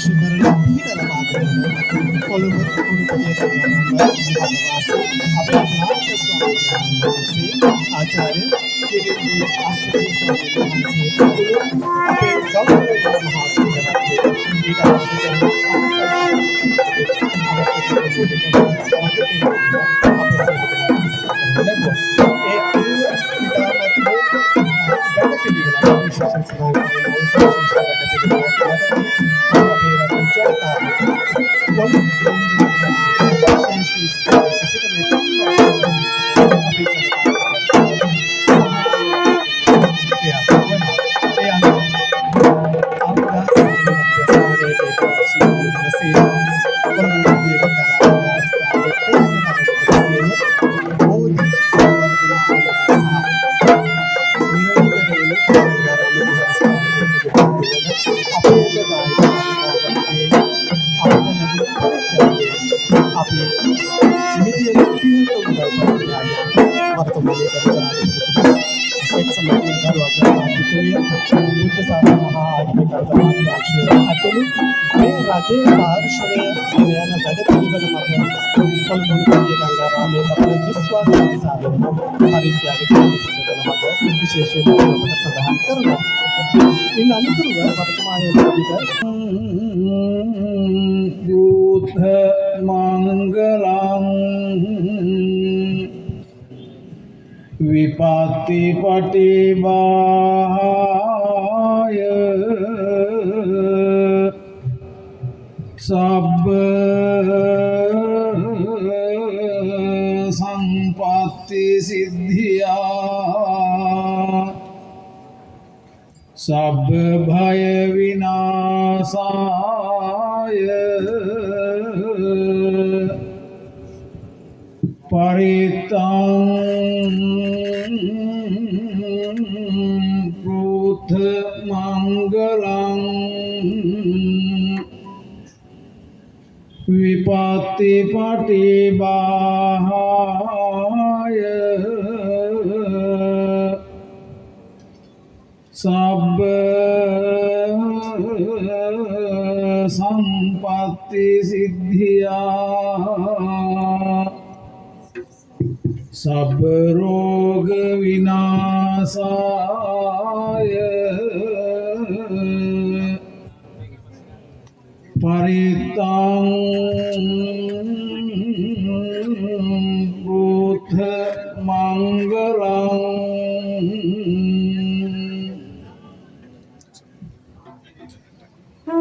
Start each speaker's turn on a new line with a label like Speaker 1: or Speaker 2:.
Speaker 1: අවශ්‍ය කරන පිහිට ලබා දෙන කොළඹ කුරුපිටිය ගංගාරාම විහාරවාසී අපේ නායක ස්වාමීන් වහන්සේ ආචාර්ය කිරින්දී ආශ්‍රය ස්වාමීන් වහන්සේ ඇතුළු අපේ ගෞරවනීය මහා සංඝරත්නය ඊට අවශ්‍ය කරන රජයේ පාර්ශවය යන වැඩ පිළිවෙල මත කොළඹ ගංගාරාමයේ අපේ විශ්වාස නිසා පරිත්‍යාග කිරීම මත විශේෂයෙන් අපට සඳහන් කරනවා. ඉන් අනුතරව වර්තමානයේ අපිට බුද්ධ මංගලං විපත්ති පටිභාය සබ්බ සම්පත්ති සිද්ධියා සබ්බ භය විනාශාය පරිත්තං පුත්ථ මංගලං විපත්ති පටිභාය සබ්බ සම්පත්ති සිද්ධියා සබ්බ රෝග විනාශාය පරිත්තං පුත්ථ මංගලං